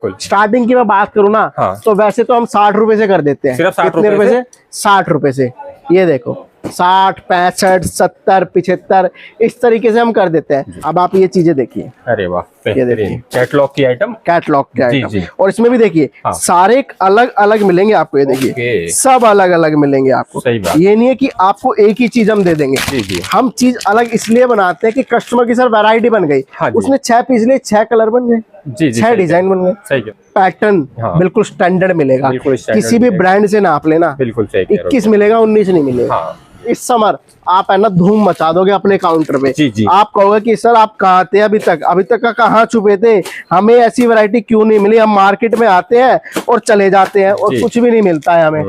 Starting की मैं बात करूँ ना, तो वैसे तो हम 60 रुपए से कर देते हैं। सिर्फ 60 रुपए से? 60 रुपए से। ये देखो 60, 65, 70, 75 इस तरीके से हम कर देते हैं। अब आप ये चीजें देखिए। अरे वाह, ये देखिए कैटलॉग की आइटम, कैटलॉग के आइटम। जी। और इसमें भी देखिए सारे अलग अलग मिलेंगे आपको। ये देखिए सब अलग अलग मिलेंगे आपको। सही बात। ये नहीं है कि आपको एक ही चीज हम दे देंगे। जी। हम चीज अलग इसलिए बनाते हैं कि कस्टमर की सर वैरायटी बन गई। उसने 6 पीस लिए, 6 कलर बन गए, 6 डिजाइन बन गए। सही। पैटर्न बिल्कुल स्टैंडर्ड मिलेगा, किसी भी ब्रांड से नाप लेना। बिल्कुल सही। 21 मिलेगा, 19 नहीं मिलेगा। इस समर आप है ना धूम मचा दोगे अपने काउंटर पे। जी। आप कहोगे कि सर आप कहाँ थे अभी तक का कहाँ छुपे थे, हमें ऐसी वैरायटी क्यों नहीं मिली। हम मार्केट में आते हैं और चले जाते हैं और कुछ भी नहीं मिलता है हमें।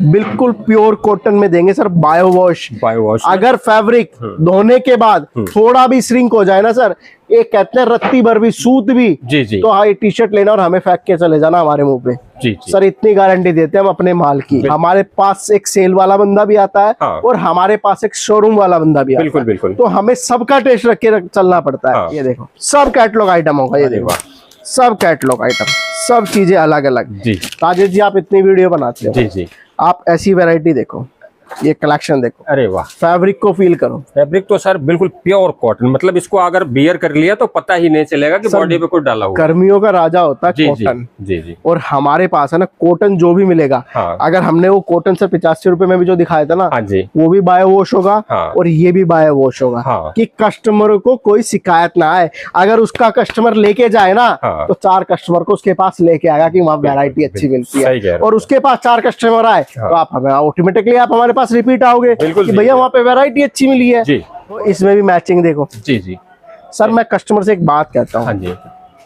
बिल्कुल प्योर कॉटन में देंगे सर, बायो वॉश। अगर फैब्रिक धोने के बाद थोड़ा भी श्रिंक हो जाए ना सर, ये कहते हैं रत्ती भर भी सूत भी, जी। तो हाँ ये टी शर्ट लेना और हमें फेंक के चले जाना हमारे मुंह पे। जी। सर इतनी गारंटी देते हैं हम अपने माल की। हमारे पास एक सेल वाला बंदा भी आता है और हमारे पास एक शोरूम वाला बंदा भी आता है। बिल्कुल। तो हमें सबका टेस्ट रख के चलना पड़ता है। ये देखो सब कैटलॉग आइटम होगा। ये देखो सब कैटलॉग आइटम, सब चीजें अलग अलग। जी राजेश जी आप इतनी वीडियो बनाते हो, जी। आप ऐसी वैरायटी देखो, ये कलेक्शन देखो। अरे वाह, फैब्रिक को फील करो। फैब्रिक तो सर बिल्कुल प्योर कॉटन, मतलब इसको अगर बियर कर लिया तो पता ही नहीं चलेगा कि बॉडी पे कुछ डाला हुआ। गर्मियों का राजा होता है कॉटन। जी। और हमारे पास है ना कॉटन जो भी मिलेगा। अगर हमने वो कॉटन सर 85 रुपए में भी जो दिखाया था ना, वो भी बायो वॉश होगा और ये भी बायो वॉश होगा। कि कस्टमर को कोई शिकायत ना आए। अगर उसका कस्टमर लेके जाए ना, तो 4 कस्टमर को उसके पास लेके आएगा कि वहाँ वैरायटी अच्छी मिलती है। और उसके पास 4 कस्टमर आए तो आप हमें ऑटोमेटिकली आप हमारे पास रिपीट आओगे कि भैया वहाँ पे वैरायटी अच्छी मिली है। तो इसमें भी मैचिंग देखो। जी। सर मैं कस्टमर से एक बात कहता हूँ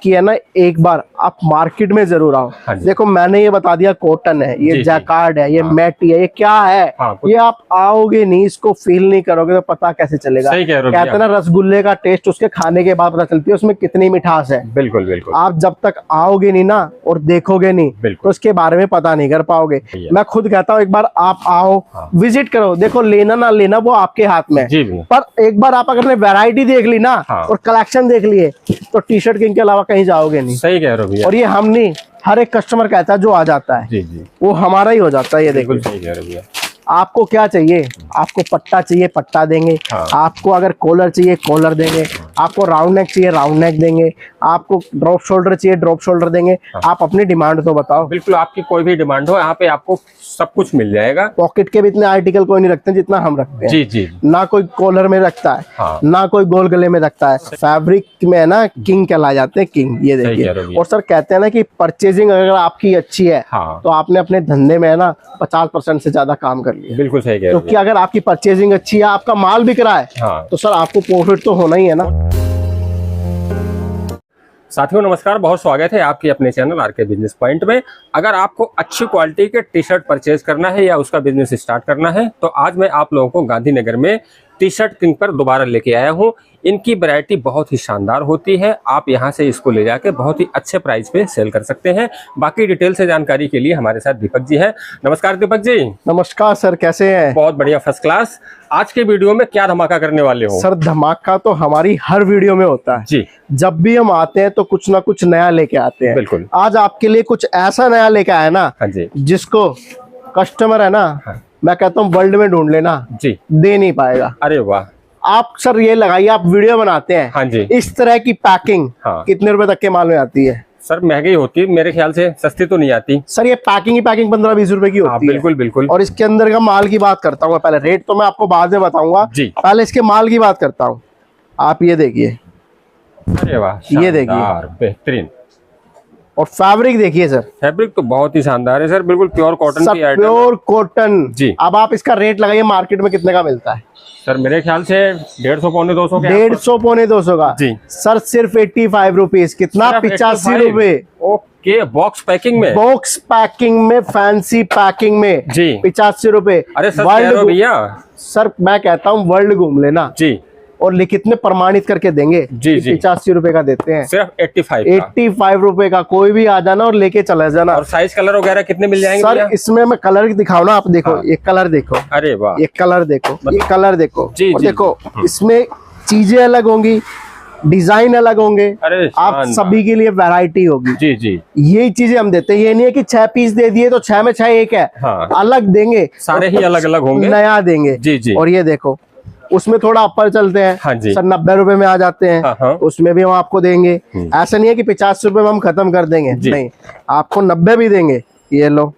कि है ना, एक बार आप मार्केट में जरूर आओ। देखो मैंने ये बता दिया कॉटन है, ये जैकार्ड है, ये मैटी है, ये क्या है। ये आप आओगे नहीं, इसको फील नहीं करोगे तो पता कैसे चलेगा। कहते हैं ना रसगुल्ले का टेस्ट उसके खाने के बाद पता चलती है उसमें कितनी मिठास है। बिल्कुल। आप जब तक आओगे नहीं ना और देखोगे नहीं तो उसके बारे में पता नहीं कर पाओगे। मैं खुद कहता हूँ एक बार आप आओ, विजिट करो, देखो लेना ना लेना वो आपके हाथ में। पर एक बार आप अगर वैरायटी देख ली ना और कलेक्शन देख लिए तो टी शर्ट किंग के अलावा कहीं जाओगे नहीं। सही कह रहे हो भैया। और ये हम नहीं, हर एक कस्टमर कहता है जो आ जाता है। जी। वो हमारा ही हो जाता है। ये देखो सही कह रहे हो भैया। आपको क्या चाहिए, आपको पट्टा चाहिए पट्टा देंगे। आपको अगर कॉलर चाहिए कॉलर देंगे। आपको राउंड नेक चाहिए राउंड नेक देंगे। आपको ड्रॉप शोल्डर चाहिए ड्रॉप शोल्डर देंगे। आप अपनी डिमांड तो बताओ। बिल्कुल, आपकी कोई भी डिमांड हो यहाँ पे आपको सब कुछ मिल जाएगा। पॉकेट के भी इतने आर्टिकल कोई नहीं रखते जितना हम रखते हैं। जी। ना कोई कॉलर में रखता है, ना कोई गोल गले में रखता है। फैब्रिक में ना किंग कहलाए जाते हैं, किंग। ये देखिए। और सर कहते हैं ना कि परचेजिंग अगर आपकी अच्छी है तो आपने अपने धंधे में है ना 50% से ज्यादा काम कर लिया। बिल्कुल सही कह रहे हो। क्योंकि अगर आपकी परचेजिंग अच्छी है, आपका माल बिक रहा है, तो सर आपको प्रॉफिट तो होना ही है ना। साथियों नमस्कार, बहुत स्वागत है आपके अपने चैनल आरके बिजनेस पॉइंट में। अगर आपको अच्छी क्वालिटी के टी शर्ट परचेज करना है या उसका बिजनेस स्टार्ट करना है तो आज मैं आप लोगों को गांधीनगर में टी शर्ट किंग पर दोबारा लेके आया हूं। इनकी वैरायटी बहुत ही शानदार होती है। आप यहां से इसको ले जाके बहुत ही अच्छे प्राइस पे सेल कर सकते हैं। बाकी डिटेल से जानकारी के लिए हमारे साथ दीपक जी हैं। नमस्कार दीपक जी। नमस्कार सर, कैसे हैं? बहुत बढ़िया, फर्स्ट क्लास। आज के वीडियो में क्या धमाका करने वाले हो? सर धमाका तो हमारी हर वीडियो में होता है जी। जब भी हम आते हैं तो कुछ ना कुछ नया लेके आते हैं। बिल्कुल। आज आपके लिए कुछ ऐसा नया लेके आया ना जिसको कस्टमर है ना, मैं कहता हूँ वर्ल्ड में ढूंढ लेना जी, दे नहीं पाएगा। अरे वाह। आप सर ये लगाइए, आप वीडियो बनाते हैं। हाँ जी। इस तरह की पैकिंग कितने रुपए तक के माल में आती है? सर महंगी होती है मेरे ख्याल से, सस्ती तो नहीं आती। सर ये पैकिंग ही पैकिंग 15-20 रुपए की होती है। बिल्कुल बिल्कुल। और इसके अंदर का माल की बात करता हूँ, पहले रेट तो मैं आपको बाद में बताऊंगा, पहले इसके माल की बात करता हूँ। आप ये देखिए, अरे वाह, ये देखिए बेहतरीन। और फैब्रिक देखिए सर, फैब्रिक तो बहुत ही शानदार है सर, बिल्कुल प्योर कॉटन की आइटम। प्योर कॉटन जी। अब आप इसका रेट लगाइए मार्केट में कितने का मिलता है? सर मेरे ख्याल से 150 पौने 200 का। 150 पौने 200 का जी। सर सिर्फ 85 रुपीज। कितना? 85 रुपए। ओके, बॉक्स पैकिंग में? बॉक्स पैकिंग में, फैंसी पैकिंग में जी 85 रुपए। अरे सर भैया, सर मैं कहता हूँ वर्ल्ड घूम लेना जी, और लिखित में प्रमाणित करके देंगे जी। 85 रुपए का देते हैं, सिर्फ 85 रुपए का। कोई भी आ जाना और लेके चला जाना। और साइज कलर वगैरह कितने मिल जाएंगे सर? इसमें मैं कलर दिखाऊं ना, आप देखो। ये कलर देखो, अरे वाह, ये कलर देखो, ये कलर देखो जी, और देखो इसमें चीजें अलग होंगी, डिजाइन अलग होंगे, अरे आप सभी के लिए वैरायटी होगी। जी जी, यही चीजें हम देते हैं। ये नहीं है कि 6 पीस दे दिए तो 6 में 6 एक है। हाँ। अलग देंगे, सारे ही अलग अलग होंगे, नया देंगे। जी जी। और ये देखो उसमें थोड़ा अपर चलते हैं, हाँ जी सर 90 रुपए में आ जाते हैं। हाँ हाँ। उसमें भी हम आपको देंगे। ऐसा नहीं है कि 50 रुपए में हम खत्म कर देंगे, नहीं, आपको 90 भी देंगे। ये लो,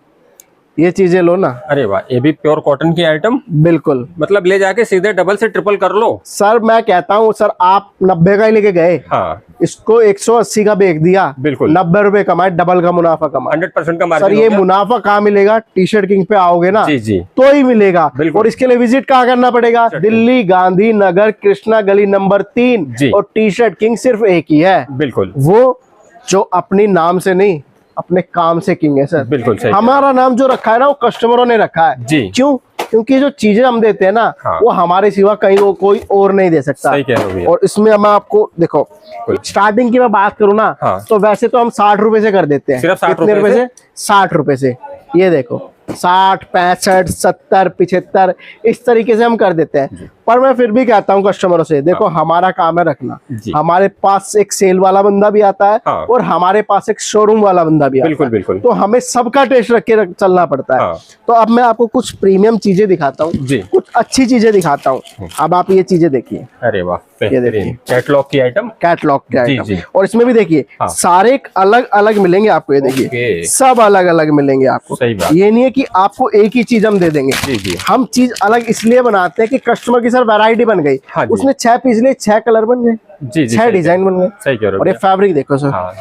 ये चीजें लो ना। अरे वाह, ये भी प्योर कॉटन की आइटम, बिल्कुल, मतलब ले जाके सीधे डबल से ट्रिपल कर लो। सर मैं कहता हूँ सर, आप 90 का ही लेके गए, हाँ, इसको 180 का बेच दिया, बिल्कुल 90 रुपए कमाए, डबल का मुनाफा कमाए। 100% का सर मार्जिन ये हो गया। मुनाफा कहाँ मिलेगा? टी शर्ट किंग पे आओगे ना, जी जी, तो ही मिलेगा। बिल्कुल। और इसके लिए विजिट कहाँ करना पड़ेगा? दिल्ली गांधी नगर कृष्णा गली नंबर 3। और टी शर्ट किंग सिर्फ एक ही है, बिल्कुल, वो जो अपनी नाम से नहीं अपने काम से किंग है सर। बिल्कुल सही। हमारा नाम जो रखा है ना, वो कस्टमरों ने रखा है जी। क्यों? क्योंकि जो चीजें हम देते हैं ना, हाँ। वो हमारे सिवा कहीं वो कोई और नहीं दे सकता। सही कह रहे हो भैया। और इसमें हम आपको देखो, स्टार्टिंग की मैं बात करूँ ना, हाँ। तो वैसे तो हम 60 रुपए से कर देते हैं। सिर्फ 60 कितने रुपए से? 60 रुपए से। ये देखो 60, 65, 70, 75 इस तरीके से हम कर देते हैं। पर मैं फिर भी कहता हूँ कस्टमरों से, देखो हमारा काम है रखना। हमारे पास एक सेल वाला बंदा भी आता है, हाँ। और हमारे पास एक शोरूम वाला बंदा भी आता है। बिल्कुल बिल्कुल। तो हमें सबका टेस्ट रख के चलना पड़ता है। हाँ। तो अब मैं आपको कुछ प्रीमियम चीजें दिखाता हूँ, कुछ अच्छी चीजें दिखाता हूँ। अब आप ये चीजें देखिए। अरे वाह, ये देखिए कैटलॉग की आइटम, कैटलॉग के आइटम। जी। और इसमें भी देखिए, हाँ। सारे अलग अलग मिलेंगे आपको। ये देखिए सब अलग अलग मिलेंगे आपको। सही बात। ये नहीं है कि आपको एक ही चीज हम दे देंगे। जी जी। हम चीज अलग इसलिए बनाते हैं कि कस्टमर की सर वैरायटी बन गई। हाँ जी। उसने 6 पीस लिए, 6 कलर बन गए, जी जी, 6 डिजाइन बन गए। सही कह रहे हो। और ये फैब्रिक देखो सर, हाँ,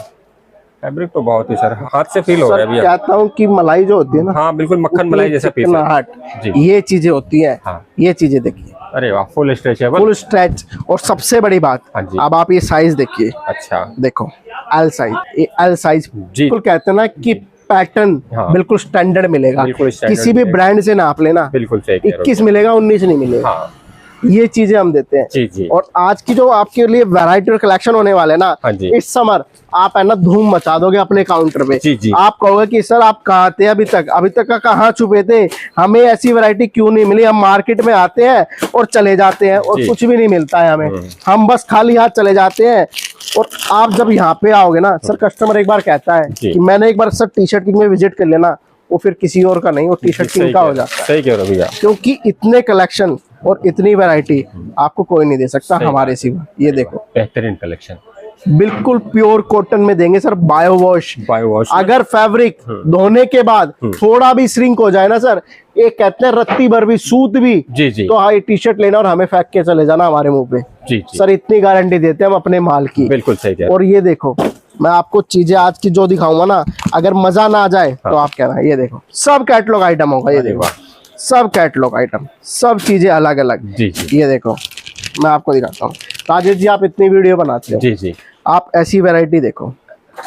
फैब्रिक तो बहुत ही सर हाथ से फील हो रहा है सर भैया। कहता हूँ कि मलाई जो होती है ना, हाँ बिल्कुल, मक्खन मलाई जैसा पीस है। चिकनाहट, ये चीजें होती है। हाँ। ये चीजें देखिए, अरे वाह, फुल स्ट्रेचेबल, फुल स्ट्रेच। और सबसे बड़ी बात, हाँ जी। अब आप ये साइज देखिए। अच्छा, देखो एल साइज, ये एल साइज जी। बिल्कुल कहते हैं ना कि पैटर्न हाँ। बिल्कुल स्टैंडर्ड मिलेगा। बिल्कुल स्टैंडर्ड किसी भी मिलेगा। ब्रांड से नाप लेना, बिल्कुल सही कह रहे हो। 21 मिलेगा, 19 नहीं मिलेगा। हाँ, ये चीजें हम देते हैं। जी जी। और आज की जो आपके लिए वैरायटी और कलेक्शन होने वाले ना, हाँ जी। इस समर आप है ना धूम मचा दोगे अपने काउंटर पे। जी जी। आप कहोगे कि सर आप कहाँ थे अभी तक का कहाँ छुपे थे, हमें ऐसी वैरायटी क्यों नहीं मिली? हम मार्केट में आते हैं और चले जाते हैं और कुछ भी नहीं मिलता है हमें, हम बस खाली हाथ चले जाते हैं। और आप जब यहाँ पे आओगे ना सर, कस्टमर एक बार कहता है कि मैंने एक बार सर टी शर्ट किंग में विजिट कर लेना, वो फिर किसी और का नहीं, वो टी शर्ट किंग का हो जाता है। सही कह रहे हो भैया, क्योंकि इतने कलेक्शन और इतनी वैरायटी आपको कोई नहीं दे सकता हमारे सिवा। ये देखो बेहतरीन कलेक्शन, बिल्कुल प्योर कॉटन में देंगे सर, बायो वॉश। अगर फैब्रिक धोने के बाद थोड़ा भी श्रिंक हो जाए ना सर, ये कहते हैं रत्ती भर भी सूत भी, जी जी, तो हाँ ये टी शर्ट लेना और हमें फेंक के चले जाना हमारे मुंह पे। जी जी। सर इतनी गारंटी देते हैं हम अपने माल की। बिल्कुल सही कह रहे। और ये देखो, मैं आपको चीजें आज की जो दिखाऊंगा ना, अगर मजा ना आ जाए तो आप कहना। ये देखो सब कैटलॉग आइटम होगा। ये देखो सब कैटलॉग आइटम, सब चीजें अलग अलग। जी जी। ये देखो मैं आपको दिखाता हूँ। राजेश जी आप इतनी वीडियो बनाते हो, जी जी, आप ऐसी वैरायटी देखो,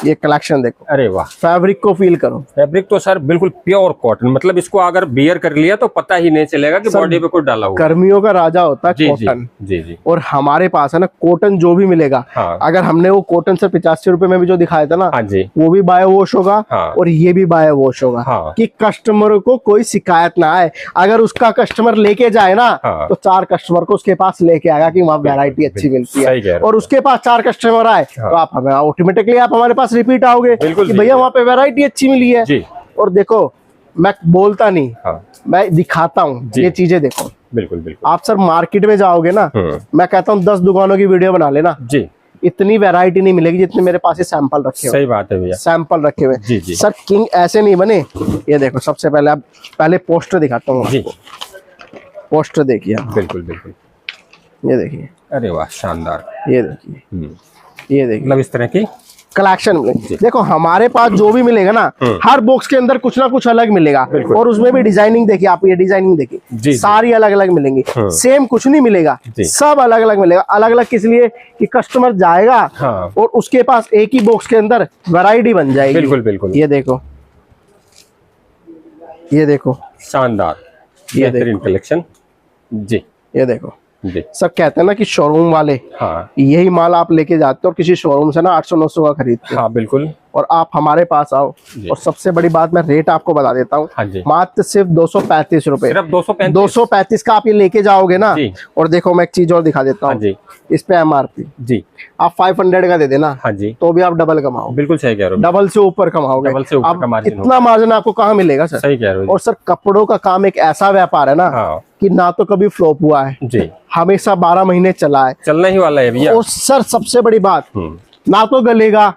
ये कलेक्शन देखो। अरे वाह, फैब्रिक को फील करो। फैब्रिक तो सर बिल्कुल प्योर कॉटन, मतलब इसको अगर बियर कर लिया तो पता ही नहीं चलेगा कि बॉडी पे कुछ डाला हुआ। गर्मियों का राजा होता है कॉटन। जी जी। और हमारे पास है ना कॉटन जो भी मिलेगा, हाँ। अगर हमने वो कॉटन से 85 रुपए में भी जो दिखाया था ना, हाँ जी, वो भी बायो वॉश होगा। हाँ। और ये भी बायो वॉश होगा। हाँ। कि कस्टमर को कोई शिकायत ना आए। अगर उसका कस्टमर लेके जाए ना, हाँ। तो 4 कस्टमर को उसके पास लेके आएगा कि वहाँ वैरायटी अच्छी मिलती है। और उसके पास 4 कस्टमर आए तो आप हमें ऑटोमेटिकली आप हमारे पास रिपीट आओगे कि भैया वहाँ पे वैरायटी अच्छी मिली है जी। और देखो मैं बोलता नहीं, हाँ। मैं दिखाता हूँ, ये चीजें देखो। बिल्कुल बिल्कुल। आप सर मार्केट में जाओगे ना, मैं कहता हूँ 10 दुकानों की वीडियो बना लेना जी, इतनी वैरायटी नहीं मिलेगी जितने मेरे पास ये सैंपल रखे हुए। सही बात है भैया, सैंपल रखे हुए जी जी। सर किंग ऐसे नहीं बने। ये देखो सबसे पहले आप पहले पोस्टर दिखाता हूँ आपको। पोस्टर देखिए। बिल्कुल बिल्कुल, ये देखिए। अरे वाह शानदार। ये देखिए, ये देखिए, मतलब इस तरह की कलेक्शन देखो हमारे पास जो भी मिलेगा ना, हर बॉक्स के अंदर कुछ ना कुछ अलग मिलेगा। और उसमें भी डिजाइनिंग देखिए, आप ये डिजाइनिंग देखिए, सारी अलग अलग मिलेंगी। सेम कुछ नहीं मिलेगा, सब अलग अलग मिलेगा। अलग अलग किस लिए कि कस्टमर जाएगा और उसके पास एक ही बॉक्स के अंदर वैरायटी बन जाएगी। बिल्कुल बिल्कुल। ये देखो, ये देखो शानदार, बेहतरीन कलेक्शन जी। ये देखो सब कहते हैं ना कि शोरूम वाले, हाँ, यही माल आप लेके जाते हो और किसी शोरूम से ना 800-900 का खरीदते हो। हाँ बिल्कुल। और आप हमारे पास आओ। और सबसे बड़ी बात मैं रेट आपको बता देता हूँ, हाँ जी, मात्र सिर्फ 235 रुपए, सिर्फ 235 235 का आप ये लेके जाओगे ना। और देखो मैं एक चीज और दिखा देता हाँ हूँ, जी, इस पे MRP जी आप 500 का दे देना, हाँ जी, तो भी आप डबल कमाओ। बिल्कुल सही कह रहे हो, डबल से ऊपर कमाओगे। डबल से ऊपर का मार्जिन इतना मार्जिन आपको कहाँ मिलेगा सर? सही कह रहे हो। और सर कपड़ों का काम एक ऐसा व्यापार है ना, हाँ, कि ना तो कभी फ्लॉप हुआ है जी, हमेशा 12 महीने चला है, चलना ही वाला है भैया। और सर सबसे बड़ी बात, ना तो गलेगा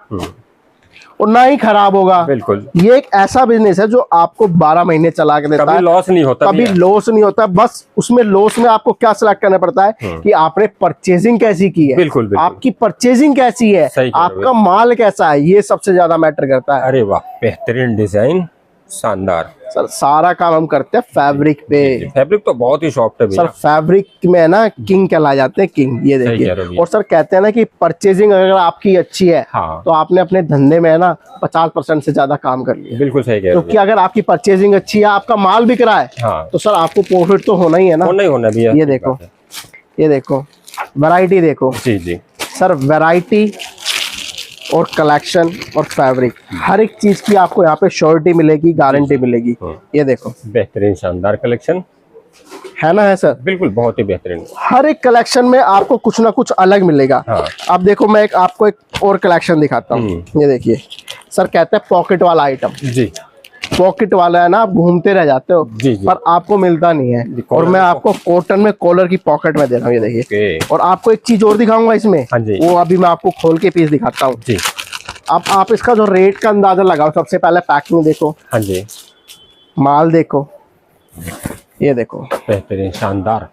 और ना ही खराब होगा। बिल्कुल, ये एक ऐसा बिजनेस है जो आपको 12 महीने चला के देता कभी है, लॉस नहीं होता, कभी लॉस नहीं होता। बस उसमें लॉस में आपको क्या सिलेक्ट करना पड़ता है कि आपने परचेजिंग कैसी की है, बिल्कुल, बिल्कुल, आपकी परचेजिंग कैसी है, आपका माल कैसा है, ये सबसे ज्यादा मैटर करता है। अरे वाह, बेहतरीन डिजाइन, शानदार। सर सारा काम हम करते हैं फैब्रिक पे। फैब्रिक तो बहुत ही सॉफ्ट है भैया। सर फैब्रिक में है ना किंग कहला जाते हैं, किंग। ये देखिए, और सर कहते हैं ना कि परचेजिंग अगर आपकी अच्छी है, हाँ, तो आपने अपने धंधे में है ना 50% से ज्यादा काम कर लिया। बिल्कुल सही कह रहे हो, क्योंकि अगर आपकी परचेजिंग अच्छी है, आपका माल बिक रहा है, हाँ, तो सर आपको प्रॉफिट तो होना ही है ना। होना ही होना भैया। ये देखो, ये देखो वैरायटी देखो। जी जी सर वैरायटी और कलेक्शन और फैब्रिक, हर एक चीज की आपको यहाँ पे श्योरिटी मिलेगी, गारंटी मिलेगी। ये देखो बेहतरीन शानदार कलेक्शन है ना, है सर, बिल्कुल बहुत ही बेहतरीन। हर एक कलेक्शन में आपको कुछ ना कुछ अलग मिलेगा। हाँ, अब देखो मैं आपको एक और कलेक्शन दिखाता हूँ। ये देखिए सर, कहते हैं पॉकेट वाला आइटम। जी, पॉकेट वाला है ना, आप घूमते रह जाते हो, जी, जी, पर आपको मिलता नहीं है। और मैं आपको कॉटन में कॉलर की पॉकेट में दे रहा हूँ। ये देखिए, और आपको एक चीज और दिखाऊंगा इसमें, हाँ जी, वो अभी मैं आपको खोल के पीस दिखाता हूँ। जी, अब आप इसका जो रेट का अंदाजा लगाओ। सबसे पहले पैकिंग देखो, हाँ जी, माल देखो, ये देखो बेहतरीन शानदार,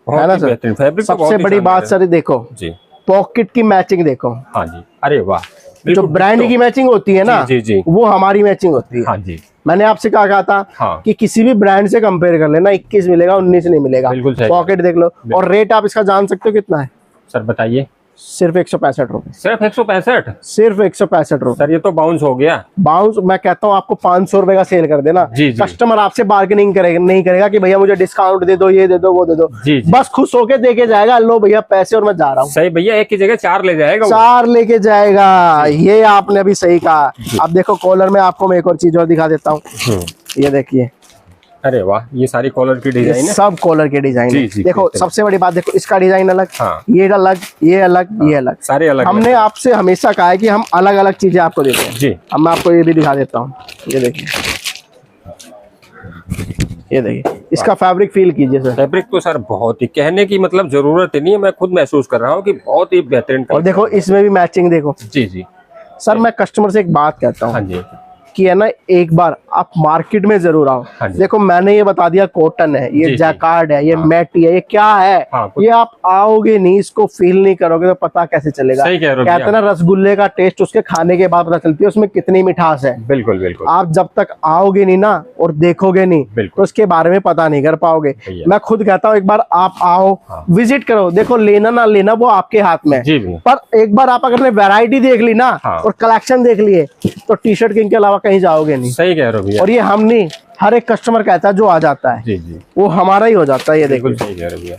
है ना सर। फैब्रिक। सबसे बड़ी बात सर देखो जी, पॉकेट की मैचिंग देखो। हाँ जी, अरे वाह, जो ब्रांड की मैचिंग होती है ना, जी, जी, वो हमारी मैचिंग होती है। हाँ जी, मैंने आपसे कहा था हाँ, कि किसी भी ब्रांड से कंपेयर कर लेना, 21 मिलेगा, 19 नहीं मिलेगा। बिल्कुल सही। पॉकेट देख लो, और रेट आप इसका जान सकते हो कितना है? सर बताइए। सिर्फ 165 रुपए। सिर्फ 165? सिर्फ 165 रुपए। सर ये तो बाउंस हो गया। बाउंस मैं कहता हूँ आपको 500 रुपए का सेल कर देना। जी, जी, कस्टमर आपसे बार्गेनिंग करेगा नहीं करेगा कि भैया मुझे डिस्काउंट दे दो, ये दे दो, वो दे दो। जी, जी, बस खुश होके देके जाएगा, लो भैया पैसे और मैं जा रहा हूँ। सही भैया, एक की जगह 4 ले जाएगा, 4 लेके जाएगा। ये आपने अभी सही कहा। अब देखो कॉलर में आपको मैं एक और चीज और दिखा देता हूँ। ये देखिए, अरे वाह, ये सारी कॉलर की डिजाइन है, सब कॉलर के डिजाइन है। देखो सबसे बड़ी बात देखो, इसका डिजाइन अलग, हाँ, ये अलग, ये अलग, ये अलग, सारे अलग। हमने आपसे हमेशा कहा है कि हम अलग अलग चीजें आपको देते हैं। जी, अब मैं आपको ये भी दिखा देता हूँ। ये देखिए, ये देखिए, इसका फैब्रिक फील कीजिए सर। फैब्रिक तो सर बहुत ही, कहने की मतलब जरूरत ही नहीं है, मैं खुद महसूस कर रहा हूँ कि बहुत ही बेहतरीन। और देखो इसमें भी मैचिंग देखो। जी जी सर, मैं कस्टमर से एक बात कहता हूँ, हाँ जी, कि है ना एक बार आप मार्केट में जरूर आओ। हाँ, देखो मैंने ये बता दिया कॉटन है, ये जैकार्ड है, ये मैटी है, ये क्या है, ये आप आओगे नहीं, इसको फील नहीं करोगे तो पता कैसे चलेगा। कहते हैं ना रसगुल्ले का टेस्ट उसके खाने के बाद पता चलती है उसमें कितनी मिठास है। बिल्कुल बिल्कुल, आप जब तक आओगे नहीं ना और देखोगे नहीं तो उसके बारे में पता नहीं कर पाओगे। मैं खुद कहता हूँ एक बार आप आओ, विजिट करो, देखो लेना ना लेना वो आपके हाथ में, पर एक बार आप अगर वैरायटी देख ली ना और कलेक्शन देख लिए तो टी शर्ट किंग के अलावा कहीं जाओगे नहीं। सही कह रहे हो भैया। और ये हम नहीं, हर एक कस्टमर कहता है जो आ जाता है, जी जी, वो हमारा ही हो जाता है। ये देखो, सही कह रहे हो भैया।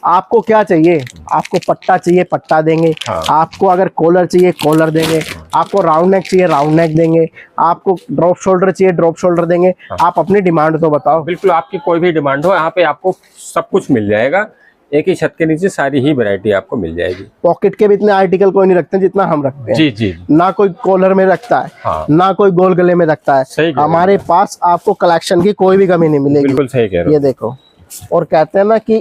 आपको क्या चाहिए? आपको पट्टा चाहिए, पट्टा देंगे। आपको अगर कॉलर चाहिए, कॉलर देंगे। आपको राउंड नेक चाहिए, राउंड नेक देंगे। आपको ड्रॉप शोल्डर चाहिए, ड्रॉप शोल्डर देंगे। आप अपनी डिमांड तो बताओ। बिल्कुल, आपकी कोई भी डिमांड हो, यहाँ पे आपको सब कुछ मिल जाएगा। एक ही छत के नीचे सारी ही वैरायटी आपको मिल जाएगी। पॉकेट के भी इतने आर्टिकल कोई नहीं रखते जितना हम रखते हैं। जी जी, ना कोई कॉलर में रखता है, हाँ, ना कोई गोल गले में रखता है। हमारे पास आपको कलेक्शन की कोई भी कमी नहीं मिलेगी। बिल्कुल सही कह रहे हो। ये देखो, और कहते हैं ना कि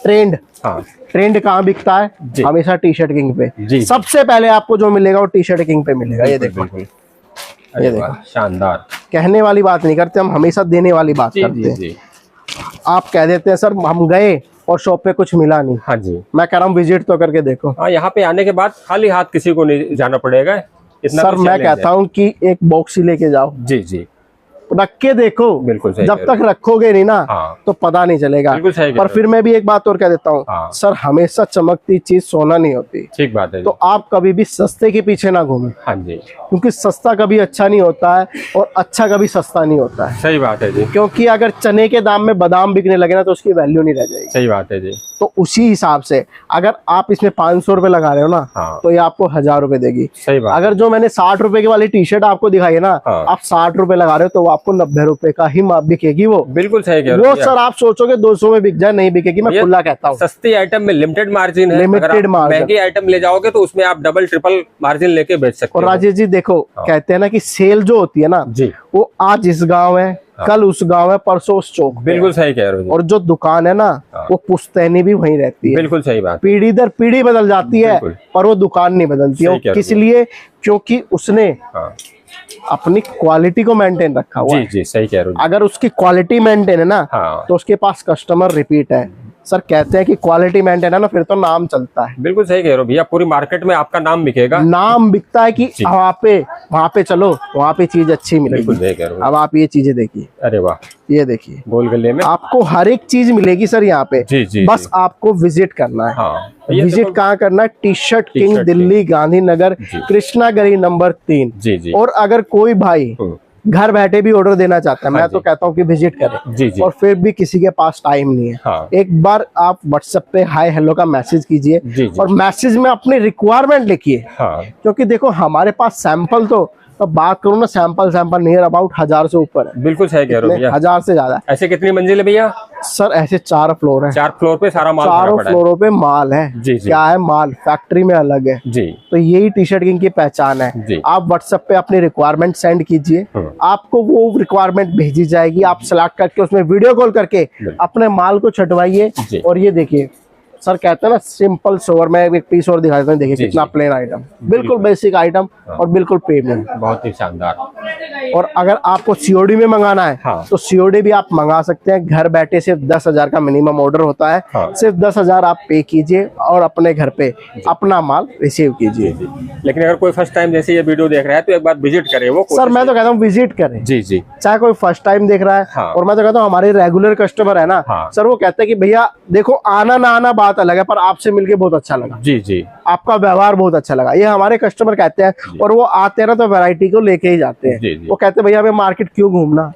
ट्रेंड, हाँ, ट्रेंड कहाँ बिकता है? हमेशा टी शर्ट किंग पे। सबसे पहले आपको जो मिलेगा वो टी शर्ट किंग पे मिलेगा। ये देखो, ये देखो, शानदार। कहने वाली बात नहीं करते हम, हमेशा देने वाली बात करते हैं। आप कह देते हैं सर हम गए और शॉप पे कुछ मिला नहीं। हाँ जी, मैं कह रहा हूँ विजिट तो करके देखो। हाँ, यहाँ पे आने के बाद खाली हाथ किसी को नहीं जाना पड़ेगा। इतना सर मैं कहता हूँ कि एक बॉक्स ही लेके जाओ। जी जी, रख के देखो, बिल्कुल सही, जब तक रखोगे नहीं ना तो पता नहीं चलेगा। पर फिर मैं भी एक बात और कह देता हूँ सर, हमेशा चमकती चीज सोना नहीं होती। ठीक बात है। तो आप कभी भी सस्ते के पीछे ना घूमें। हाँ जी, क्योंकि सस्ता कभी अच्छा नहीं होता है और अच्छा कभी सस्ता नहीं होता है। सही बात है जी। क्योंकि अगर चने के दाम में बादाम बिकने लगे ना तो उसकी वैल्यू नहीं रह जाएगी। सही बात है जी। तो उसी हिसाब से अगर आप इसमें 500 रुपए लगा रहे हो ना तो ये आपको 1000 रुपए देगी। सही बात। अगर जो मैंने 60 रुपए की वाली टी शर्ट आपको दिखाई है ना, आप 60 रुपए लगा रहे हो तो वो आपको 90 रुपए का ही बिकेगी। वो बिल्कुल सही कह रहे वो हो। सर आप सोचोगे 200 में बिक जाए, नहीं बिकेगी। मैं खुला कहता हूँ, सस्ती आइटम में लिमिटेड मार्जिन है। Limited margin. महंगी आइटम ले जाओगे तो उसमें आप डबल ट्रिपल मार्जिन लेके बेच सकते हो। और राजेश जी देखो, कहते हैं ना कि सेल जो होती है ना जी, वो आज इस गाँव है, कल उस गांव है, परसों उस चौक। बिल्कुल सही कह रहे हो। और जो दुकान है ना वो पुश्तैनी भी वहीं रहती है। बिल्कुल सही बात। पीढ़ी दर पीढ़ी बदल जाती है पर वो दुकान नहीं बदलती है। किस लिए? क्योंकि उसने अपनी क्वालिटी को मेंटेन रखा हुआ है। जी, सही कह रहे हो। अगर उसकी क्वालिटी मेंटेन है ना तो उसके पास कस्टमर रिपीट है। सर कहते हैं कि क्वालिटी मेंटेन है ना फिर तो नाम चलता है। बिल्कुल सही कह रहे हो भैया, पूरी मार्केट में आपका नाम बिकेगा। नाम बिकता है कि वहाँ पे चलो, वहाँ पे चीज अच्छी मिलेगी। अब आप ये चीजें देखिए, अरे वाह, ये देखिए गोल गले में आपको हर एक चीज मिलेगी सर यहाँ पे। जी, बस आपको विजिट करना है। विजिट कहाँ करना है? T shirt king, Delhi Gandhinagar, Krishna गली नंबर 3। जी। और अगर कोई भाई घर बैठे भी ऑर्डर देना चाहता है, मैं तो कहता हूँ कि विजिट करें। जी। और फिर भी किसी के पास टाइम नहीं है, एक बार आप व्हाट्सएप पे हाय हेलो का मैसेज कीजिए और मैसेज में अपनी रिक्वायरमेंट लिखिए। क्योंकि देखो हमारे पास सैंपल तो बात करूँ ना, सैंपल नियर अबाउट 1000 से ऊपर है। बिल्कुल सही कह रहे हो भैया, 1000 से ज्यादा। ऐसे कितनी मंजिल है भैया? सर ऐसे 4 फ्लोर है। 4 फ्लोर पे सारा माल, चारों फ्लोरों पे माल है। जी। क्या है? माल फैक्ट्री में अलग है जी। तो यही टी शर्ट किंग की पहचान है। आप व्हाट्सएप पे अपनी रिक्वायरमेंट सेंड कीजिए, आपको वो रिक्वायरमेंट भेजी जाएगी। आप सिलेक्ट करके उसमें वीडियो कॉल करके अपने माल को छटवाइए। और ये देखिए सर, कहते हैं ना सिंपल सोवर में एक पीस और दिखा देता हूँ। देखिए कितना प्लेन आइटम, बिल्कुल बेसिक आइटम और बिल्कुल प्रीमियम, बहुत ही शानदार। और अगर आपको सीओडी में मंगाना है तो सीओडी भी आप मंगा सकते हैं। घर बैठे सिर्फ 10,000 का मिनिमम ऑर्डर होता है। सिर्फ 10,000 आप पे कीजिए और अपने घर पे अपना माल रिसीव कीजिए। लेकिन अगर कोई फर्स्ट टाइम जैसे ये वीडियो देख रहा है तो एक बार विजिट करे। वो सर मैं तो कहता हूँ विजिट करें। जी। चाहे कोई फर्स्ट टाइम देख रहा है और मैं तो कहता हूँ हमारे रेगुलर कस्टमर है ना सर, वो कहते हैं कि भैया देखो आना ना आना बात अलग है, पर आपसे मिलके बहुत अच्छा लगा। जी। आपका व्यवहार बहुत अच्छा लगा, ये हमारे कस्टमर कहते हैं। और वो आते हैं ना तो वैरायटी को लेके ही जाते हैं। वो कहते हैं भैया हमें मार्केट क्यों घूमना,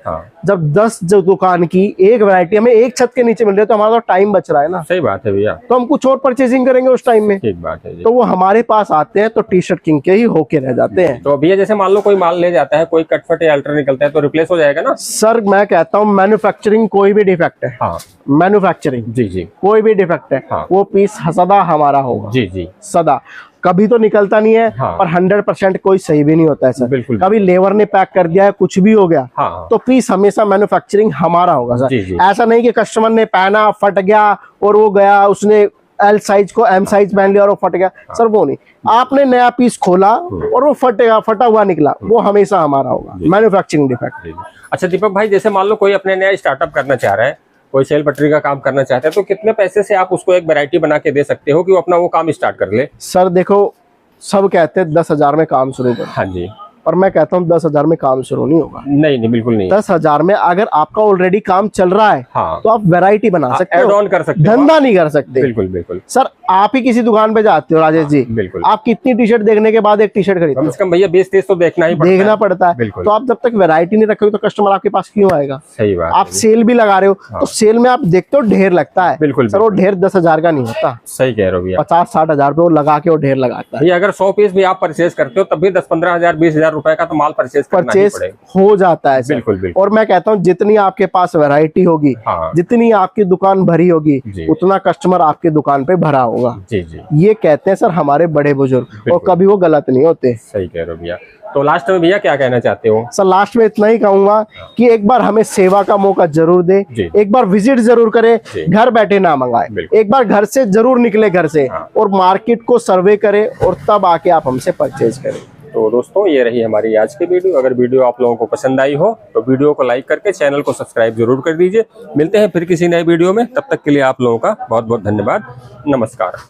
जब 10 जो दुकान की एक वैरायटी हमें एक छत के नीचे मिल रही है तो हमारा तो टाइम बच रहा है ना। सही बात है भैया, तो हम कुछ और परचेजिंग करेंगे उस टाइम में। ठीक बात है जी। तो वो हमारे पास आते हैं तो टी शर्ट किंग के ही होके रह जाते हैं। तो भैया जैसे मान लो कोई माल ले जाता है, कोई कटफट या अल्टर निकलता है तो रिप्लेस हो जाएगा ना? सर मैं कहता हूँ मैन्युफैक्चरिंग कोई भी डिफेक्ट है, मैन्युफैक्चरिंग जी कोई भी डिफेक्ट है वो पीस सदा हमारा होगा। जी सदा, कभी तो निकलता नहीं है पर 100% कोई सही भी नहीं होता है सर। बिल्कुल। कभी लेबर ने पैक कर दिया है, कुछ भी हो गया तो पीस हमेशा मैन्युफैक्चरिंग हमारा होगा सर। ऐसा नहीं कि कस्टमर ने पहना फट गया और वो गया उसने एल साइज को एम साइज पहन लिया और वो फट गया। सर वो नहीं, आपने नया पीस खोला और वो फटा हुआ निकला, वो हमेशा हमारा होगा, मैन्युफैक्चरिंग डिफेक्ट। अच्छा दीपक भाई, जैसे मान लो कोई अपने नया स्टार्टअप करना चाह रहा है, कोई सेल पटरी का काम करना चाहते हैं, तो कितने पैसे से आप उसको एक वैरायटी बना के दे सकते हो कि वो अपना वो काम स्टार्ट कर ले? सर देखो सब कहते हैं 10,000 में काम शुरू करो। हाँ जी। और मैं कहता हूँ 10,000 में काम शुरू नहीं होगा। नहीं बिल्कुल नहीं। 10,000 में अगर आपका ऑलरेडी काम चल रहा है तो आप वैरायटी बना सकते हो, ऐड ऑन कर सकते हो, धंधा नहीं कर सकते। बिल्कुल। सर आप ही किसी दुकान पे जाते हो राजेश जी, बिल्कुल, आप कितनी टी शर्ट देखने के बाद एक टी शर्ट खरीदते हो? कम से कम भैया 20-30 तो देखना पड़ता है। तो आप जब तक वैरायटी नहीं रखोगे तो कस्टमर आपके पास क्यों आएगा? सही बात। आप सेल भी लगा रहे हो तो सेल में आप देखते हो ढेर लगता है। बिल्कुल सर, वो ढेर 10,000 का नहीं होता। सही कह रहे हो भैया, 50-60 हजार पे वो लगा के वो ढेर लगाता है। अगर 100 पीस भी आप परचेज करते हो तब भी 10-15 हजार 20,000 रुपए का तो माल परचेज हो जाता है। बिल्कुल। और मैं कहता हूँ जितनी आपके पास वैरायटी होगी, जितनी आपकी दुकान भरी होगी, उतना कस्टमर आपकी दुकान पे भरा होगा। ये कहते हैं सर हमारे बड़े बुजुर्ग, और कभी वो गलत नहीं होते। सही कह रहे हो भैया। तो लास्ट में भैया क्या कहना चाहते हो? सर लास्ट में इतना ही कहूंगा कि एक बार हमें सेवा का मौका जरूर दे, एक बार विजिट जरूर करे, घर बैठे ना मंगाए, एक बार घर से जरूर निकले घर से और मार्केट को सर्वे करे और तब आके आप हमसे परचेज करें। तो दोस्तों ये रही हमारी आज की वीडियो। अगर वीडियो आप लोगों को पसंद आई हो तो वीडियो को लाइक करके चैनल को सब्सक्राइब जरूर कर दीजिए। मिलते हैं फिर किसी नए वीडियो में, तब तक के लिए आप लोगों का बहुत बहुत धन्यवाद। नमस्कार।